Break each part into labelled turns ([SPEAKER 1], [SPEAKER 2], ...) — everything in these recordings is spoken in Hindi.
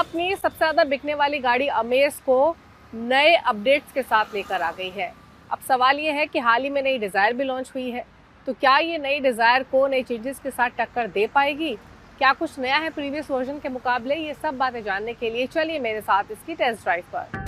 [SPEAKER 1] अपनी सबसे ज़्यादा बिकने वाली गाड़ी अमेज को नए अपडेट्स के साथ लेकर आ गई है। अब सवाल ये है कि हाल ही में नई डिज़ायर भी लॉन्च हुई है, तो क्या ये नई डिज़ायर को नई चेंजेस के साथ टक्कर दे पाएगी? क्या कुछ नया है प्रीवियस वर्जन के मुकाबले? ये सब बातें जानने के लिए चलिए मेरे साथ इसकी टेस्ट ड्राइव पर।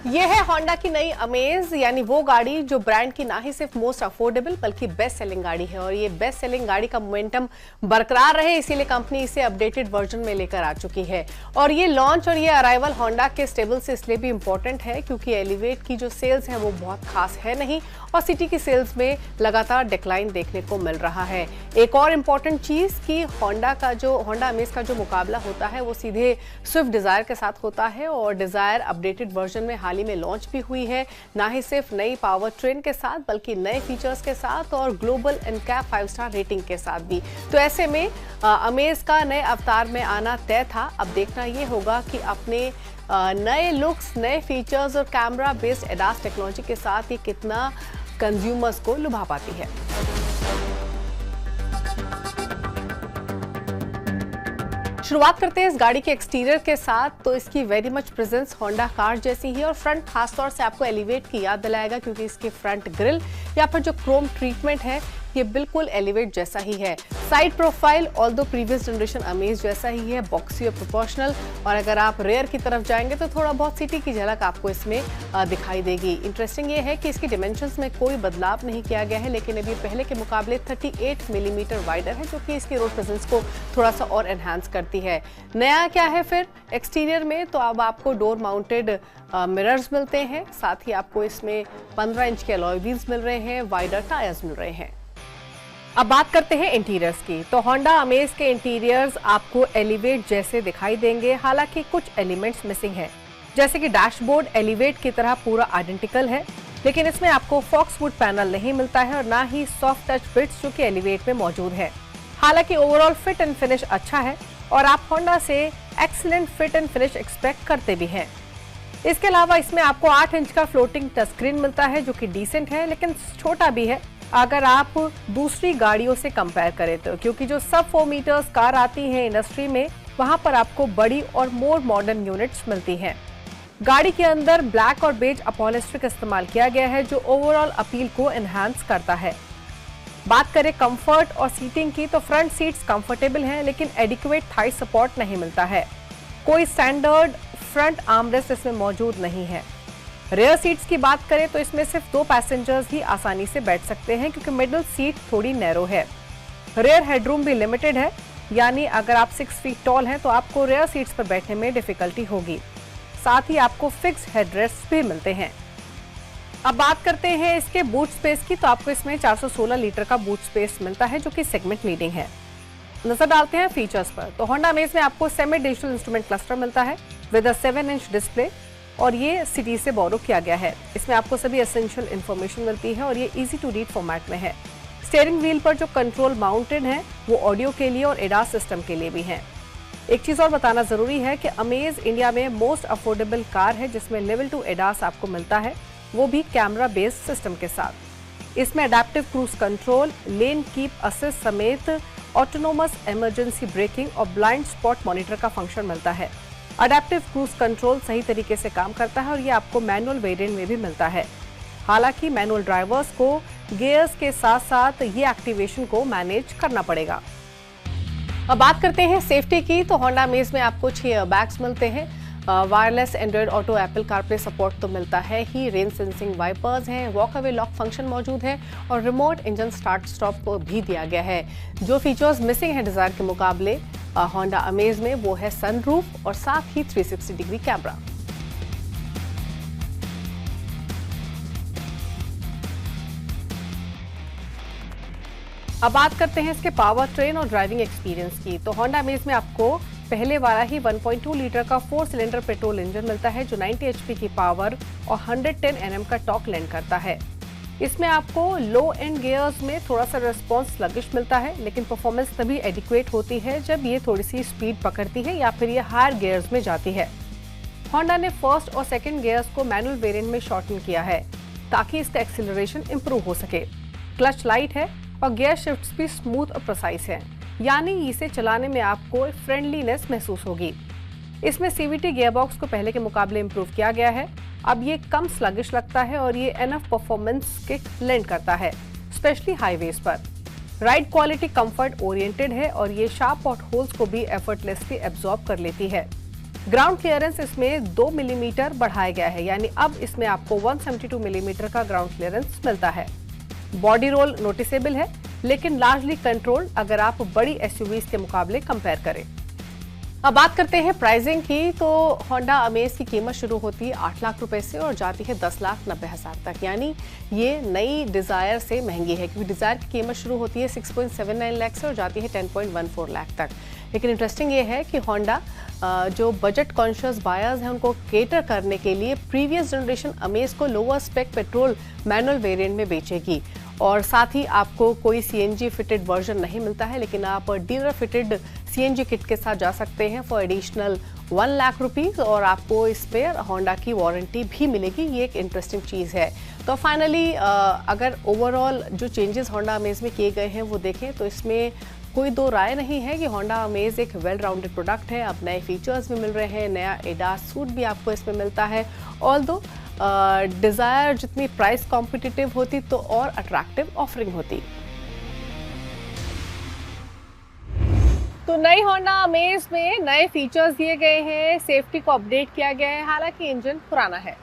[SPEAKER 1] ये है होंडा की नई अमेज, यानी वो गाड़ी जो ब्रांड की ना ही सिर्फ मोस्ट अफोर्डेबल बल्कि बेस्ट सेलिंग गाड़ी है। और ये बेस्ट सेलिंग गाड़ी का मोमेंटम बरकरार रहे, इसीलिए कंपनी इसे अपडेटेड वर्जन में लेकर आ चुकी है। और ये लॉन्च और ये अराइवल होंडा के स्टेबल से इसलिए भी इंपॉर्टेंट है क्योंकि एलिवेट की जो सेल्स है वो बहुत खास है नहीं, और सिटी की सेल्स में लगातार डिक्लाइन देखने को मिल रहा है। एक और इम्पॉर्टेंट चीज कि होंडा अमेज का जो मुकाबला होता है वो सीधे स्विफ्ट डिजायर के साथ होता है, और डिजायर अपडेटेड वर्जन में हाल ही में लॉन्च भी हुई है, ना ही सिर्फ नई पावर ट्रेन के साथ बल्कि नए फीचर्स के साथ और ग्लोबल एनकैप 5 स्टार रेटिंग के साथ भी। तो ऐसे में अमेज का नए अवतार में आना तय था। अब देखना ये होगा कि अपने नए लुक्स, नए फीचर्स और कैमरा बेस्ड एडास टेक्नोलॉजी के साथ ये कितना कंज्यूमर्स को लुभा पाती है। शुरुआत करते हैं इस गाड़ी के एक्सटीरियर के साथ। तो इसकी very much presence Honda car जैसी ही, और फ्रंट खासतौर से आपको एलिवेट की याद दिलाएगा क्योंकि इसकी फ्रंट ग्रिल या फिर जो क्रोम ट्रीटमेंट है ये बिल्कुल एलिवेट जैसा ही है। Side profile although previous generation amaze जैसा ही है, बॉक्सी और प्रोपोर्शनल। और अगर आप रेयर की तरफ जाएंगे तो थोड़ा बहुत सिटी की झलक आपको इसमें दिखाई देगी। इंटरेस्टिंग ये है कि इसकी डिमेंशंस में कोई बदलाव नहीं किया गया है, लेकिन अभी पहले के मुकाबले 38 मिलीमीटर वाइडर है, जो कि इसकी रोड प्रेजेंस को थोड़ा सा और एनहांस करती है। नया क्या है फिर एक्सटीरियर में? तो अब आपको डोर माउंटेड मिरर्स मिलते हैं, साथ ही आपको इसमें 15 इंच के अलॉय व्हील्स मिल रहे हैं, वाइडर टायर्स मिल रहे हैं। अब बात करते हैं इंटीरियर्स की। तो होंडा अमेज के इंटीरियर्स आपको एलिवेट जैसे दिखाई देंगे, हालांकि कुछ एलिमेंट्स मिसिंग हैं, जैसे कि डैशबोर्ड एलिवेट की तरह पूरा आइडेंटिकल है, लेकिन इसमें आपको फॉक्सवुड पैनल नहीं मिलता है और ना ही सॉफ्ट टच बिट्स जो कि एलिवेट में मौजूद है। हालांकि ओवरऑल फिट एंड फिनिश अच्छा है और आप होंडा से excellent fit and finish expect करते भी हैं। इसके अलावा इसमें आपको 8 इंच का फ्लोटिंग टच स्क्रीन मिलता है, जो कि डिसेंट है लेकिन छोटा भी है अगर आप दूसरी गाड़ियों से कंपेयर करें तो, क्योंकि जो सब 4 मीटर्स कार आती हैं इंडस्ट्री में वहां पर आपको बड़ी और मोर मॉडर्न यूनिट्स मिलती हैं। गाड़ी के अंदर ब्लैक और बेज अपॉलिस्टर का इस्तेमाल किया गया है, जो ओवरऑल अपील को एनहांस करता है। बात करें कंफर्ट और सीटिंग की, तो फ्रंट सीट्स कंफर्टेबल हैं लेकिन एडिक्वेट थाई सपोर्ट नहीं मिलता है। कोई स्टैंडर्ड फ्रंट आर्मरेस्ट इसमें मौजूद नहीं है। रेयर सीट्स की बात करें तो इसमें सिर्फ 2 पैसेंजर्स ही आसानी से बैठ सकते हैं, क्योंकि मिडिल सीट थोड़ी नैरो है। रेयर हेडरूम भी लिमिटेड है, यानी अगर आप 6 फीट टॉल हैं तो आपको रेयर सीट्स पर बैठने में डिफिकल्टी होगी। साथ ही आपको फिक्स हेडरेस्ट भी मिलते हैं। अब बात करते हैं इसके बूट स्पेस की। तो आपको इसमें 416 लीटर का बूट स्पेस मिलता है, जो कि सेगमेंट लीडिंग है। नजर डालते हैं फीचर्स पर। तो होंडा अमेज में आपको सेमी डिजिटल इंस्ट्रूमेंट क्लस्टर मिलता है विद अ 7 इंच डिस्प्ले, और ये सिटी से बोरो किया गया है। इसमें आपको सभी एसेंशियल इन्फॉर्मेशन मिलती है और ये इजी टू रीड फॉर्मेट में है। स्टीयरिंग व्हील पर जो कंट्रोल माउंटेड है वो ऑडियो के लिए और एडास सिस्टम के लिए भी है। एक चीज और बताना जरूरी है कि अमेज इंडिया में मोस्ट अफोर्डेबल कार है जिसमें लेवल 2 एडास आपको मिलता है, वो भी कैमरा बेस्ड सिस्टम के साथ। इसमें adaptive cruise control, lane keep assist समेत ऑटोनोमस इमरजेंसी ब्रेकिंग और ब्लाइंड स्पॉट मॉनिटर का फंक्शन मिलता है। अडेप्टिव क्रूज कंट्रोल सही तरीके से काम करता है और ये आपको मैनुअल वेरिएंट में भी मिलता है। हालांकि मैनुअल ड्राइवर्स को गियर्स के साथ साथ ये एक्टिवेशन को मैनेज करना पड़ेगा। अब बात करते हैं सेफ्टी की। तो होंडा अमेज में आपको 6 एयरबैग्स मिलते हैं, wireless Android auto Apple CarPlay support तो मिलता है ही, रेन सेंसिंग वाइपर्स हैं, वॉक अवे लॉक फंक्शन मौजूद है और रिमोट इंजन स्टार्ट स्टॉप को भी दिया गया है। जो फीचर्स मिसिंग है डिजायर के मुकाबले होंडा अमेज में वो है सनरूफ और साथ ही 360 डिग्री कैमरा। अब बात करते हैं इसके पावर ट्रेन और ड्राइविंग एक्सपीरियंस की। तो होंडा अमेज में आपको पहले वाला ही 1.2 लीटर का 4 सिलेंडर पेट्रोल इंजन मिलता है, जो 90 एचपी की पावर और 110 एनएम का टॉर्क लैंड करता है। इसमें आपको लो एंड गियर्स में थोड़ा सा रिस्पॉन्स स्लगिश मिलता है, लेकिन परफॉर्मेंस तभी एडिक्वेट होती है जब ये थोड़ी सी स्पीड पकड़ती है या फिर ये हायर गियर्स में जाती है। होंडा ने फर्स्ट और सेकंड गियर्स को मैनुअल वेरिएंट में शॉर्टन किया है ताकि इसका एक्सीलरेशन इंप्रूव हो सके। क्लच लाइट है और गियर शिफ्ट्स भी स्मूथ और प्रिसाइज हैं, यानी इसे चलाने में आपको फ्रेंडलीनेस महसूस होगी। इसमें सीवीटी गियरबॉक्स को पहले के मुकाबले इंप्रूव किया गया है। अब ये कम स्लगिश लगता है और ये एनफ परफॉर्मेंस के लेंड करता है, स्पेशली हाईवेज पर। राइड क्वालिटी कंफर्ट ओरिएंटेड है और ये शार्प पॉट होल्स को भी एफर्टलेसली एब्जॉर्ब कर लेती है। ग्राउंड क्लियरेंस इसमें 2 मिलीमीटर बढ़ाया गया है, यानी अब इसमें आपको 172 मिलीमीटर का ग्राउंड क्लियरेंस मिलता है। बॉडी रोल नोटिसेबल है, लेकिन लार्जली कंट्रोल्ड अगर आप बड़ी एसयूवीज के मुकाबले कंपेयर करें। अब बात करते हैं प्राइसिंग की, तो होंडा अमेज की कीमत शुरू होती है 8 लाख रुपए से और जाती है 10,90,000 तक, यानी ये नई डिजायर से महंगी है, क्योंकि डिजायर की कीमत शुरू होती है 6.79 लाख से और जाती है 10.14 लाख तक। लेकिन इंटरेस्टिंग ये है कि होंडा जो बजट कॉन्शियस बायर्स हैं उनको केटर करने के लिए प्रीवियस जनरेशन अमेज को lower spec petrol manual variant में बेचेगी और साथ ही आपको कोई सीएनजी फिटेड वर्जन नहीं मिलता है, लेकिन आप डीलर फिटेड सीएनजी किट के साथ जा सकते हैं फॉर एडिशनल 1 लाख रुपीज़ और आपको इस पर होंडा की वारंटी भी मिलेगी। ये एक इंटरेस्टिंग चीज़ है। तो फाइनली अगर ओवरऑल जो चेंजेस होंडा अमेज में किए गए हैं वो देखें तो इसमें कोई दो राय नहीं है कि होंडा अमेज एक वेल राउंडेड प्रोडक्ट है। अब नए फीचर्स भी मिल रहे हैं, नया एडास सूट भी आपको इसमें मिलता है। ऑल्दो डिजायर जितनी प्राइस कॉम्पिटिटिव होती तो और अट्रैक्टिव ऑफरिंग होती। तो नई होंडा अमेज में नए फीचर्स दिए गए हैं, सेफ्टी को अपडेट किया गया है, हालांकि इंजन पुराना है।